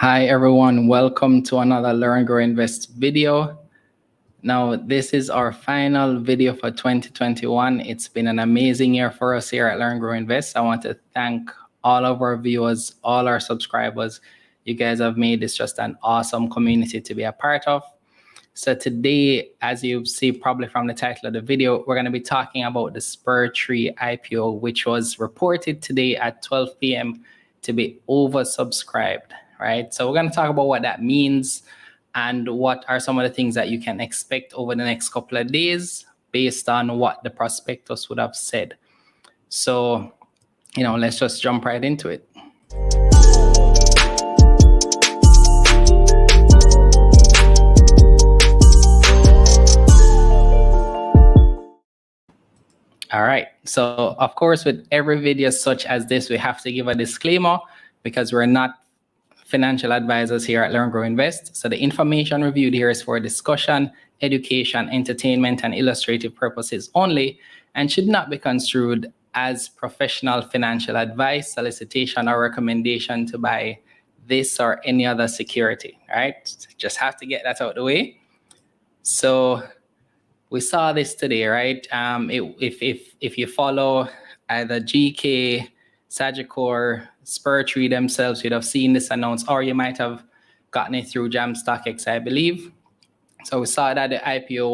Hi everyone, welcome to another Learn, Grow, Invest video. Now, this is our final video for 2021. It's been an amazing year for us here at Learn, Grow, Invest. I want to thank all of our viewers, all our subscribers. You guys have made this just an awesome community to be a part of. So today, as you see probably from the title of the video, we're going to be talking about the Spur IPO, which was reported today at 12 p.m. to be oversubscribed. Right? So we're going to talk about what that means and what are some of the things that you can expect over the next couple of days based on what the prospectus would have said. So, let's just jump right into it. All right. So, of course, with every video such as this, we have to give a disclaimer because we're not financial advisors here at Learn, Grow, Invest. So the information reviewed here is for discussion, education, entertainment, and illustrative purposes only, and should not be construed as professional financial advice, solicitation, or recommendation to buy this or any other security. Right? Just have to get that out of the way. So we saw this today, right? If you follow either GK, Sagicor, Spur themselves, you'd have seen this announced, or you might have gotten it through Jam StockX, I believe. So we saw that the IPO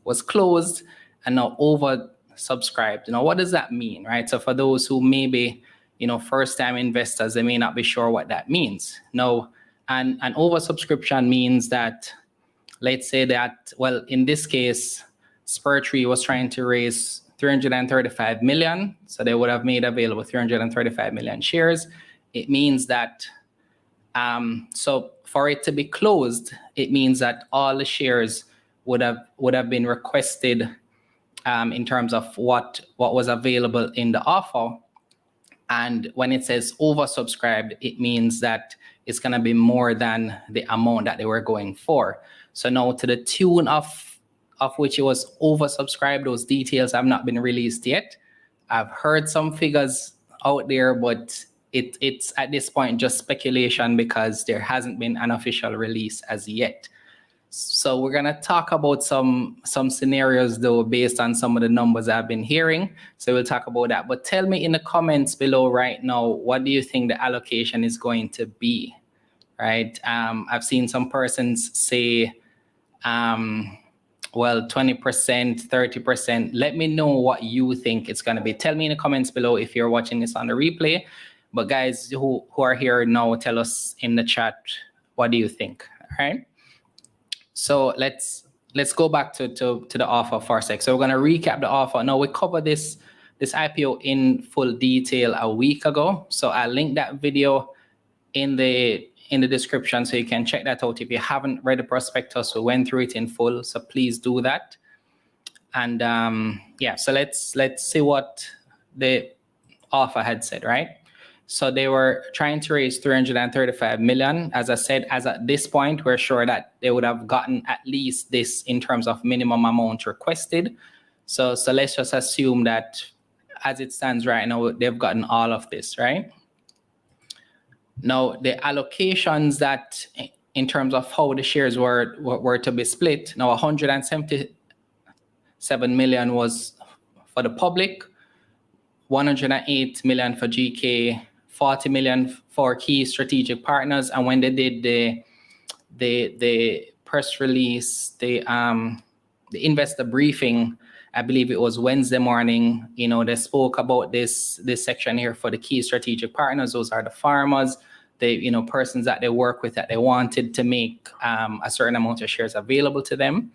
was closed and now oversubscribed. What does that mean, right? So for those who may be, first-time investors, they may not be sure what that means. Now, an oversubscription means that, let's say that, well, in this case, Spur was trying to raise 335 million. So they would have made available 335 million shares. It means that, so for it to be closed, it means that all the shares would have been requested in terms of what was available in the offer. And when it says oversubscribed, it means that it's going to be more than the amount that they were going for. So now to the tune of which it was oversubscribed, those details have not been released yet. I've heard some figures out there, but it's at this point just speculation because there hasn't been an official release as yet. So we're gonna talk about some scenarios though based on some of the numbers I've been hearing. So we'll talk about that. But tell me in the comments below right now, what do you think the allocation is going to be? Right? I've seen some persons say, well, 20%, 30%. Let me know what you think it's going to be. Tell me in the comments below if you're watching this on the replay. But guys who are here now, tell us in the chat, what do you think? All right. So let's go back to the offer for a sec. So we're going to recap the offer. Now we covered this IPO in full detail a week ago. So I'll link that video in the description so you can check that out. If you haven't read the prospectus, we went through it in full, so please do that. And so let's see what the offer had said, right? So they were trying to raise 335 million. As I said, as at this point, we're sure that they would have gotten at least this in terms of minimum amount requested. So let's just assume that as it stands right now, they've gotten all of this, right? Now, the allocations that in terms of how the shares were to be split, now 177 million was for the public, 108 million for GK, 40 million for key strategic partners. And when they did the press release, the investor briefing, I believe it was Wednesday morning, they spoke about this section here for the key strategic partners. Those are the farmers, the persons that they work with that they wanted to make a certain amount of shares available to them.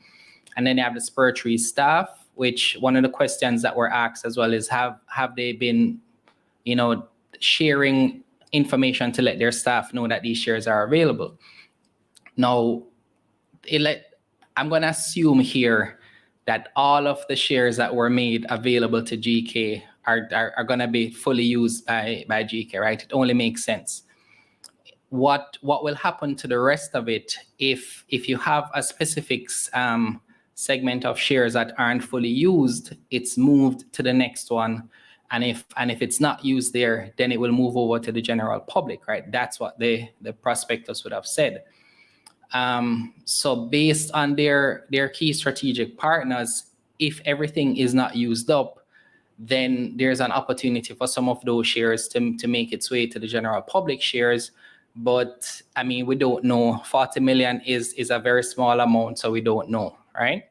And then they have the Spur staff, which one of the questions that were asked as well is have they been, sharing information to let their staff know that these shares are available. Now, I'm going to assume here that all of the shares that were made available to GK are going to be fully used by GK, right? It only makes sense. What will happen to the rest of it if you have a specific segment of shares that aren't fully used, it's moved to the next one. And if it's not used there, then it will move over to the general public, right? That's what the prospectus would have said. So based on their key strategic partners, if everything is not used up, then there's an opportunity for some of those shares to make its way to the general public shares. But I mean, we don't know. 40 million is a very small amount, so we don't know, right?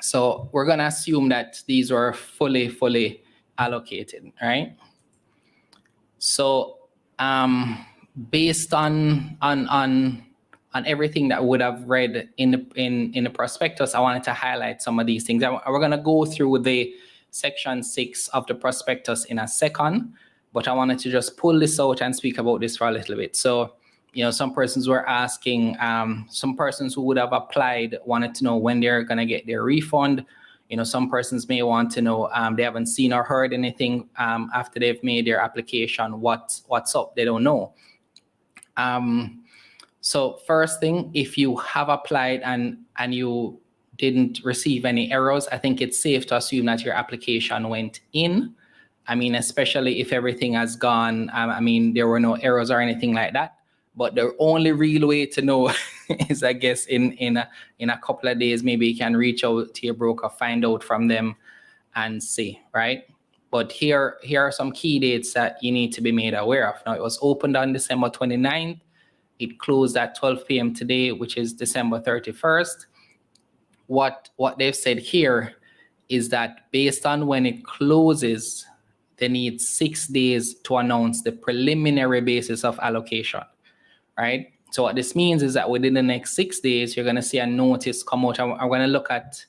So we're gonna assume that these were fully allocated, right? So based on everything that would have read in the prospectus, I wanted to highlight some of these things. We're gonna go through the section 6 of the prospectus in a second, but I wanted to just pull this out and speak about this for a little bit. So, you know, some persons were asking, some persons who would have applied wanted to know when they're gonna get their refund. You know, some persons may want to know, they haven't seen or heard anything after they've made their application. What's up? They don't know. So first thing, if you have applied and you didn't receive any errors, I think it's safe to assume that your application went in. I mean, especially if everything has gone, I mean, there were no errors or anything like that. But the only real way to know is, I guess, in a couple of days, maybe you can reach out to your broker, find out from them and see, right? But here are some key dates that you need to be made aware of. Now, it was opened on December 29th. It closed at 12 p.m. today, which is December 31st. What they've said here is that based on when it closes, they need 6 days to announce the preliminary basis of allocation, right? So what this means is that within the next 6 days, you're going to see a notice come out. I'm going to look at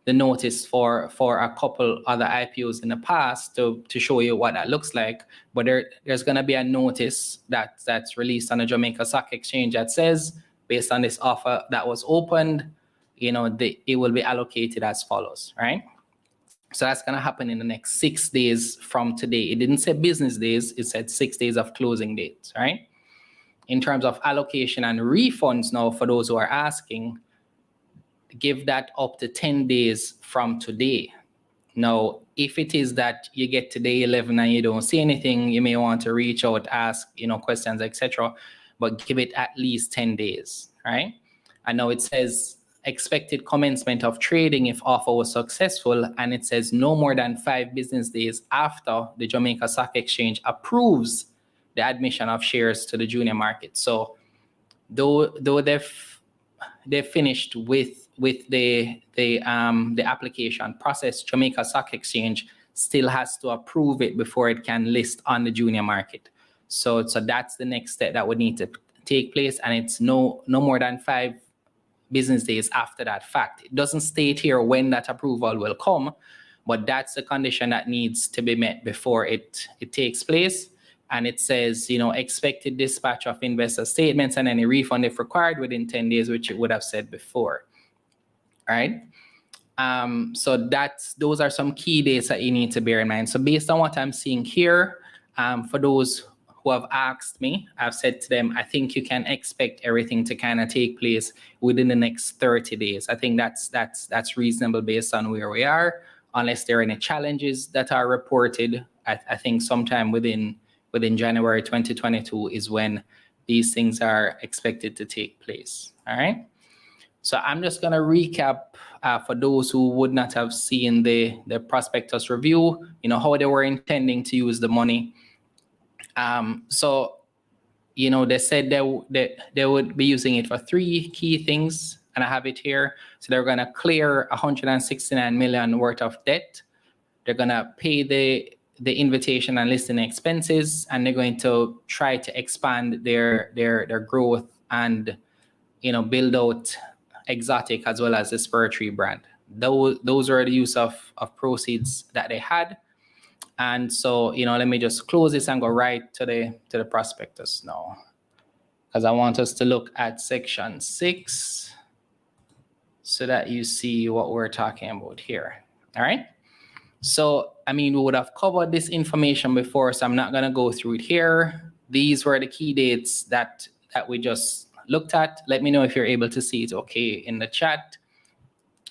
the notice for a couple other IPOs in the past to show you what that looks like. But there's going to be a notice that's released on the Jamaica Stock Exchange that says, based on this offer that was opened, you know, it will be allocated as follows, right? So that's going to happen in the next 6 days from today. It didn't say business days. It said 6 days of closing dates, right? In terms of allocation and refunds now, for those who are asking, give that up to 10 days from today. Now, if it is that you get to day 11 and you don't see anything, you may want to reach out, ask, you know, questions, etc. But give it at least 10 days, right? And now it says expected commencement of trading if offer was successful, and it says no more than 5 business days after the Jamaica Stock Exchange approves the admission of shares to the junior market. So though they've finished with the application process, Jamaica Stock Exchange still has to approve it before it can list on the junior market. So that's the next step that would need to take place, and it's no more than 5 business days after that fact. It doesn't state here when that approval will come, but that's the condition that needs to be met before it takes place. And it says, you know, expected dispatch of investor statements and any refund if required within 10 days, which it would have said before. All right. So those are some key dates that you need to bear in mind. So based on what I'm seeing here, for those who have asked me, I've said to them, I think you can expect everything to kind of take place within the next 30 days. I think that's reasonable based on where we are, unless there are any challenges that are reported. I think sometime within January 2022 is when these things are expected to take place. All right. So I'm just going to recap for those who would not have seen the prospectus review, you know, how they were intending to use the money. So, you know, they said they would be using it for 3 key things, and I have it here. So they're going to clear 169 million worth of debt. They're going to pay the invitation and listing expenses, and they're going to try to expand their growth and, you know, build out Exotic as well as the Spur brand. Those are the use of proceeds that they had. And so, you know, let me just close this and go right to the prospectus now, because I want us to look at section 6 so that you see what we're talking about here. All right. So, I mean, we would have covered this information before, so I'm not going to go through it here. These were the key dates that we just looked at. Let me know if you're able to see it okay in the chat.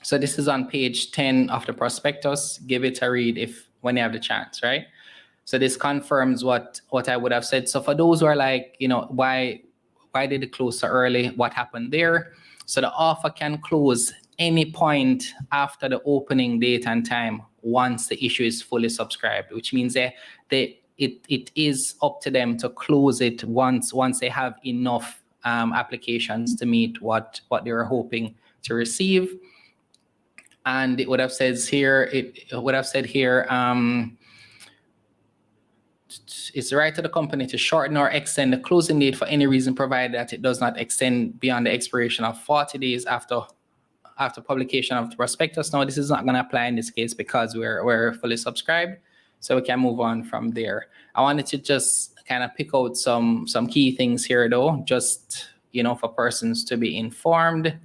So this is on page 10 of the prospectus. Give it a read when you have the chance, right? So this confirms what I would have said. So for those who are like, why did it close so early? What happened there? So the offer can close any point after the opening date and time once the issue is fully subscribed, which means it is up to them to close it once they have enough applications to meet what they were hoping to receive. And it would have said here, it's the right to the company to shorten or extend the closing date for any reason, provided that it does not extend beyond the expiration of 40 days after publication of the prospectus. Now, this is not going to apply in this case because we're fully subscribed, so we can move on from there. I wanted to just kind of pick out some key things here, though, just for persons to be informed.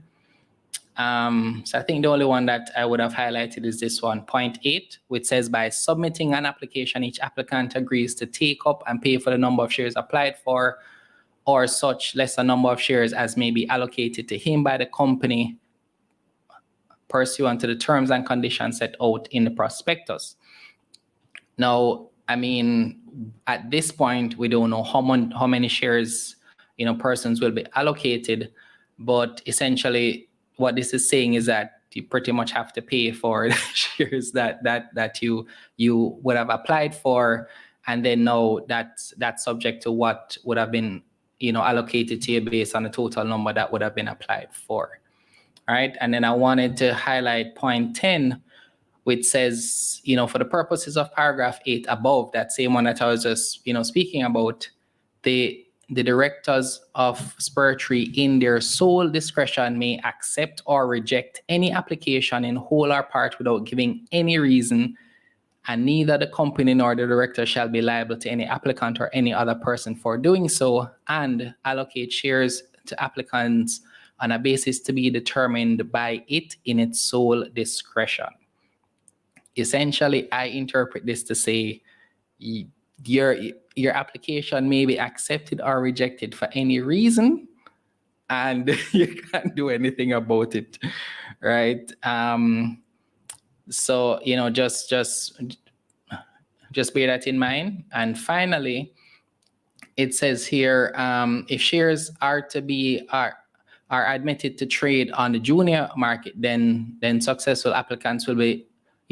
So I think the only one that I would have highlighted is this one, point 8, which says by submitting an application, each applicant agrees to take up and pay for the number of shares applied for or such lesser number of shares as may be allocated to him by the company pursuant to the terms and conditions set out in the prospectus. Now, I mean, at this point, we don't know how many shares, persons will be allocated, but essentially what this is saying is that you pretty much have to pay for the shares that you would have applied for, and then now that's subject to what would have been allocated to you based on the total number that would have been applied for. All right, and then I wanted to highlight point 10, which says, for the purposes of paragraph 8 above, that same one that I was just speaking about, the directors of Spur in their sole discretion may accept or reject any application in whole or part without giving any reason, and neither the company nor the director shall be liable to any applicant or any other person for doing so, and allocate shares to applicants on a basis to be determined by it in its sole discretion. Essentially, I interpret this to say your application may be accepted or rejected for any reason, and you can't do anything about it, right? So just bear that in mind. And finally, it says here, if shares are admitted to trade on the junior market, then successful applicants will be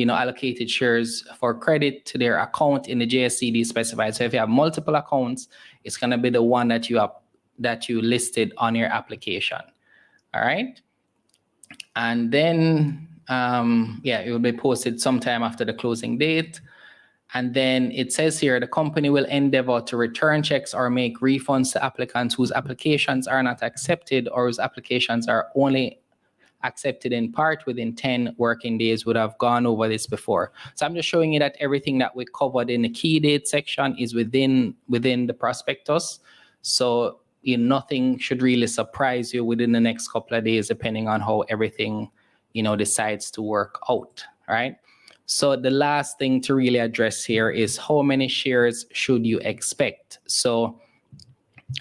allocated shares for credit to their account in the JSCD specified. So if you have multiple accounts, it's going to be the one that you listed on your application. All right. And then, it will be posted sometime after the closing date. And then it says here, the company will endeavor to return checks or make refunds to applicants whose applications are not accepted or whose applications are only accepted in part within 10 working days. Would have gone over this before. So I'm just showing you that everything that we covered in the key date section is within the prospectus. So nothing should really surprise you within the next couple of days, depending on how everything decides to work out. All right. So the last thing to really address here is how many shares should you expect? So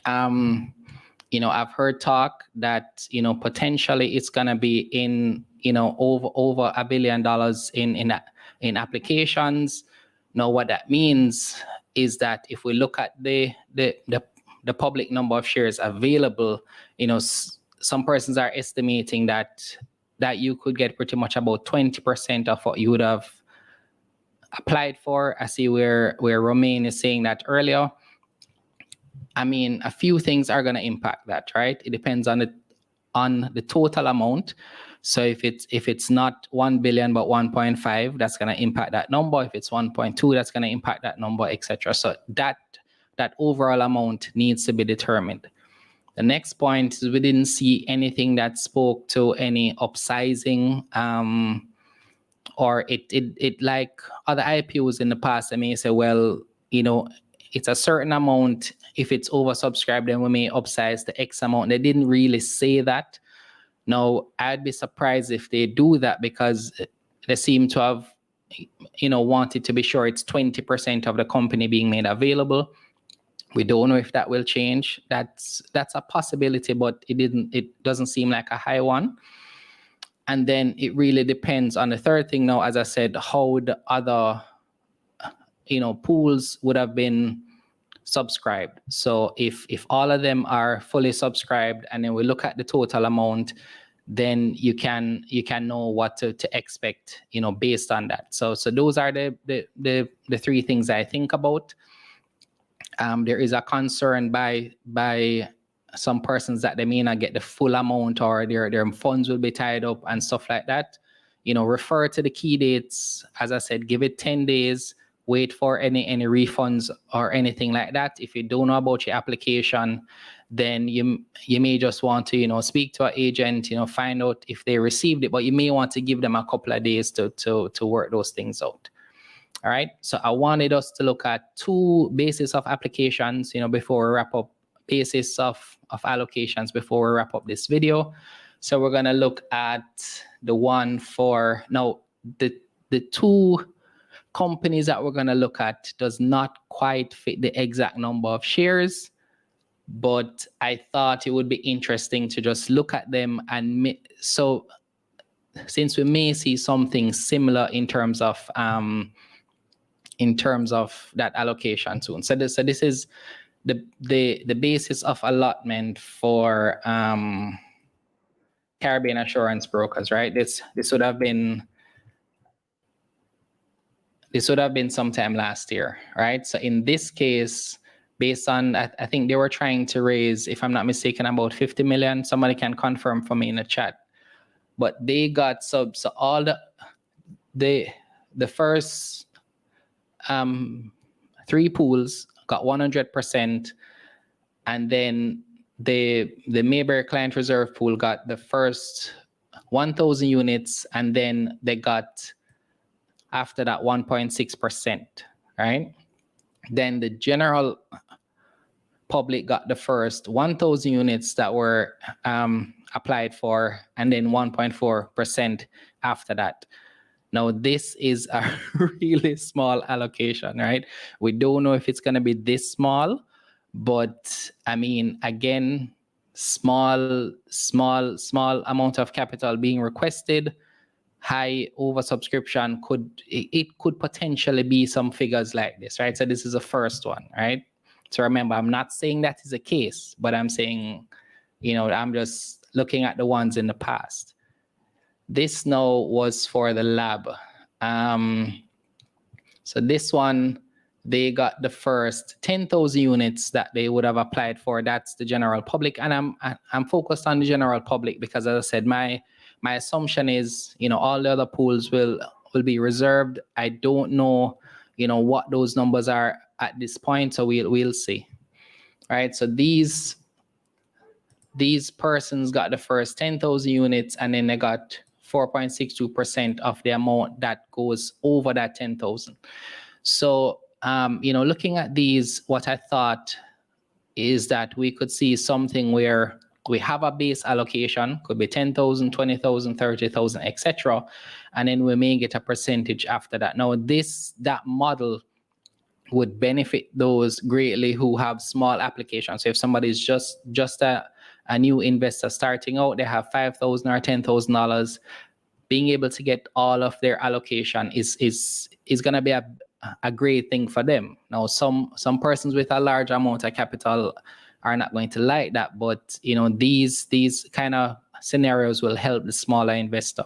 I've heard talk that, potentially it's going to be in, over $1 billion in applications. Now, what that means is that if we look at the public number of shares available, some persons are estimating that you could get pretty much about 20% of what you would have applied for. I see where Romain is saying that earlier. I mean, a few things are going to impact that, right? It depends on the total amount. So if it's not 1 billion but 1.5, that's going to impact that number. If it's 1.2, that's going to impact that number, etc. So that overall amount needs to be determined. The next point is we didn't see anything that spoke to any upsizing, or it like other IPOs in the past. I may say, well, it's a certain amount. If it's oversubscribed, then we may upsize the X amount. They didn't really say that. Now, I'd be surprised if they do that, because they seem to have, wanted to be sure it's 20% of the company being made available. We don't know if that will change. That's a possibility, but it doesn't seem like a high one. And then it really depends on the third thing now, as I said, how the other pools would have been subscribed. So if all of them are fully subscribed, and then we look at the total amount, then you can know what to expect, based on that. So those are the three things I think about. There is a concern by some persons that they may not get the full amount, or their funds will be tied up and stuff like that. Refer to the key dates. As I said, give it 10 days. Wait for any refunds or anything like that. If you don't know about your application, then you may just want to speak to an agent, find out if they received it, but you may want to give them a couple of days to work those things out. All right, so I wanted us to look at two bases of applications, before we wrap up, basis of allocations before we wrap up this video. So we're gonna look at the one for, now the two companies that we're gonna look at does not quite fit the exact number of shares, but I thought it would be interesting to just look at them, and so since we may see something similar in terms of that allocation soon. So this is the basis of allotment for Caribbean assurance brokers, right? This would have been sometime last year, right? So in this case, based on, I think they were trying to raise, if I'm not mistaken, about 50 million. Somebody can confirm for me in the chat. But they got subs. So all the first three pools got 100%, and then the Mayberry Client Reserve pool got the first 1,000 units, and then they got after that 1.6%, right? Then the general public got the first 1,000 units that were applied for, and then 1.4% after that. Now, this is a really small allocation, right? We don't know if it's going to be this small, but I mean, again, small amount of capital being requested, high oversubscription, could potentially be some figures like this, right? So this is the first one, right? So remember, I'm not saying that is the case, but I'm saying, I'm just looking at the ones in the past. This now was for the lab. So this one, they got the first 10,000 units that they would have applied for. That's the general public, and I'm focused on the general public because, as I said, my assumption is, all the other pools will be reserved. I don't know, what those numbers are at this point, so we'll see. All right, so these persons got the first 10,000 units, and then they got 4.62% of the amount that goes over that 10,000. So, looking at these, what I thought is that we could see something where we have a base allocation, could be 10,000, 20,000, 30,000, etc. And then we may get a percentage after that. Now, that model would benefit those greatly who have small applications. So if somebody's just a new investor starting out, they have $5,000 or $10,000, being able to get all of their allocation is going to be a great thing for them. Now, some persons with a large amount of capital are not going to like that, but these kind of scenarios will help the smaller investor.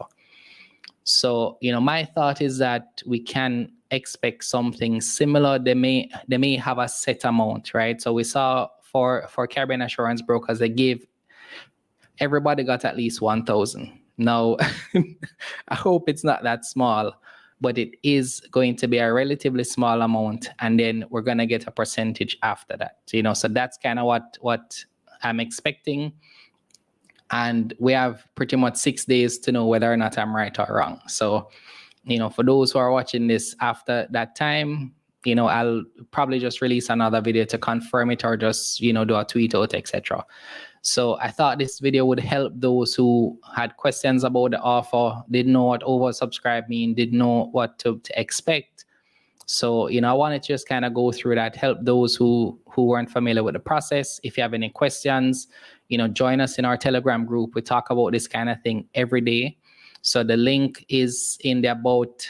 So, my thought is that we can expect something similar. They may have a set amount, right? So we saw for Caribbean assurance brokers, everybody got at least 1,000. Now, I hope it's not that small, but it is going to be a relatively small amount, and then we're going to get a percentage after that. So that's kind of what I'm expecting. And we have pretty much 6 days to know whether or not I'm right or wrong. So, for those who are watching this after that time, I'll probably just release another video to confirm it, or just, do a tweet out, etc. So I thought this video would help those who had questions about the offer, didn't know what oversubscribe mean, didn't know what to expect. So, I wanted to just kind of go through that, help those who weren't familiar with the process. If you have any questions, join us in our Telegram group. We talk about this kind of thing every day. So the link is in the About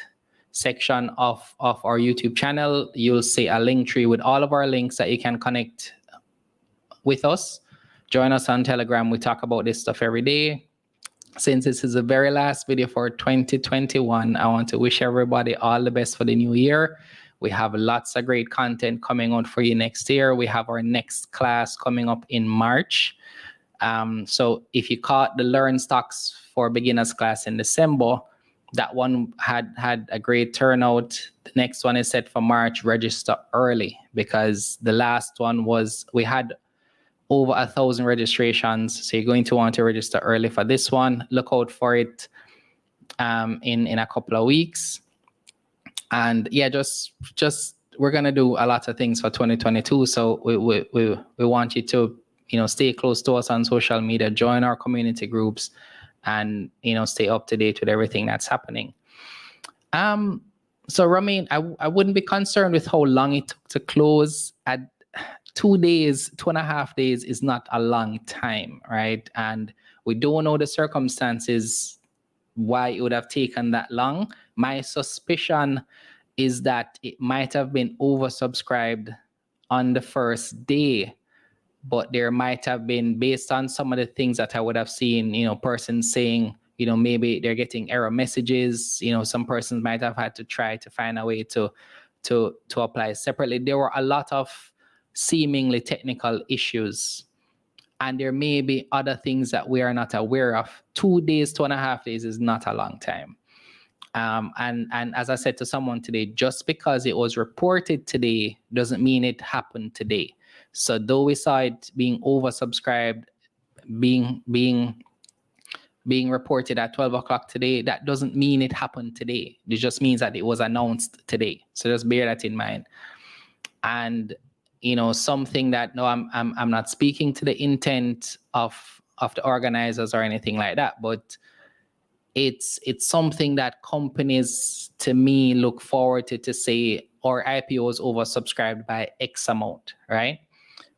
section of our YouTube channel, you'll see a link tree with all of our links that you can connect with us. Join us on Telegram. We talk about this stuff every day. Since this is the very last video for 2021, I want to wish everybody all the best for the new year. We have lots of great content coming out for you next year. We have our next class coming up in March. So if you caught the L.E.A.R.N stocks for beginners class in December, that one had a great turnout. The next one is set for March. Register early, because the last one we had over 1,000 registrations. So you're going to want to register early for this one. Look out for it in a couple of weeks. And yeah, just we're gonna do a lot of things for 2022. So we want you to stay close to us on social media, join our community groups, and stay up to date with everything that's happening. So Ramin, I wouldn't be concerned with how long it took to close. At 2 days, 2.5 days is not a long time, right? And we don't know the circumstances why it would have taken that long. My suspicion is that it might have been oversubscribed on the first day, but there might have been, based on some of the things that I would have seen, persons saying, maybe they're getting error messages. Some persons might have had to try to find a way to apply separately. There were a lot of seemingly technical issues, and there may be other things that we are not aware of. 2 days, 2.5 days is not a long time. And as I said to someone today, just because it was reported today doesn't mean it happened today. So though we saw it being oversubscribed, being reported at 12 o'clock today, that doesn't mean it happened today. It just means that it was announced today. So just bear that in mind. And something that, no, I'm not speaking to the intent of the organizers or anything like that, but it's something that companies, to me, look forward to say our IPO is oversubscribed by X amount, right?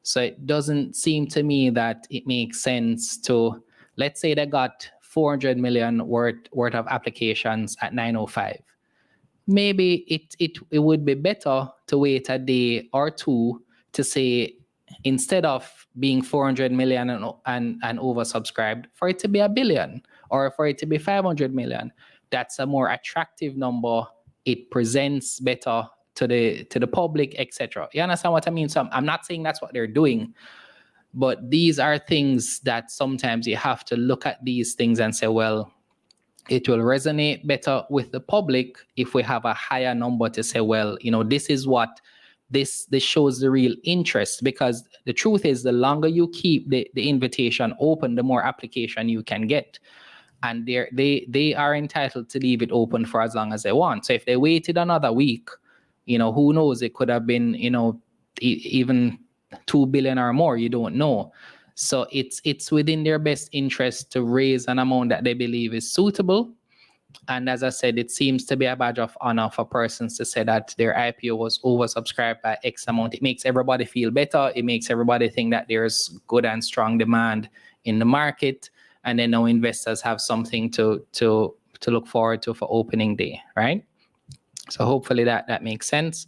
So it doesn't seem to me that it makes sense to, let's say they got 400 million worth of applications at 9:05. Maybe it would be better to wait a day or two to say, instead of being 400 million and oversubscribed, for it to be 1 billion, or for it to be 500 million. That's a more attractive number. It presents better to the public, etc. You understand what I mean? So I'm not saying that's what they're doing, but these are things that sometimes you have to look at these things and say, well, it will resonate better with the public if we have a higher number to say, well, this is what this shows the real interest. Because the truth is, the longer you keep the invitation open, the more application you can get. And they are entitled to leave it open for as long as they want. So if they waited another week, who knows? It could have been, even 2 billion or more. You don't know. So it's within their best interest to raise an amount that they believe is suitable. And as I said, it seems to be a badge of honor for persons to say that their IPO was oversubscribed by X amount. It makes everybody feel better. It makes everybody think that there's good and strong demand in the market. And then now investors have something to look forward to for opening day, right? So hopefully that makes sense.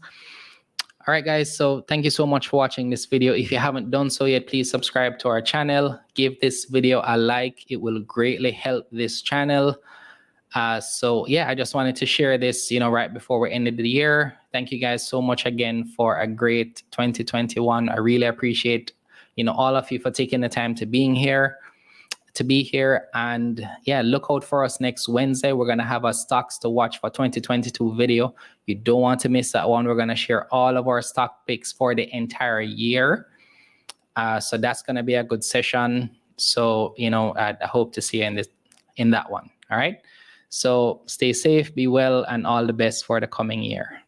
All right, guys. So thank you so much for watching this video. If you haven't done so yet, please subscribe to our channel. Give this video a like. It will greatly help this channel. So yeah, I just wanted to share this, right before we ended the year. Thank you guys so much again for a great 2021. I really appreciate, all of you for taking the time to be here. And yeah, look out for us next Wednesday. We're going to have a stocks to watch for 2022 video. You don't want to miss that one. We're going to share all of our stock picks for the entire year. So that's going to be a good session. So, I hope to see you in that one. All right. So stay safe, be well, and all the best for the coming year.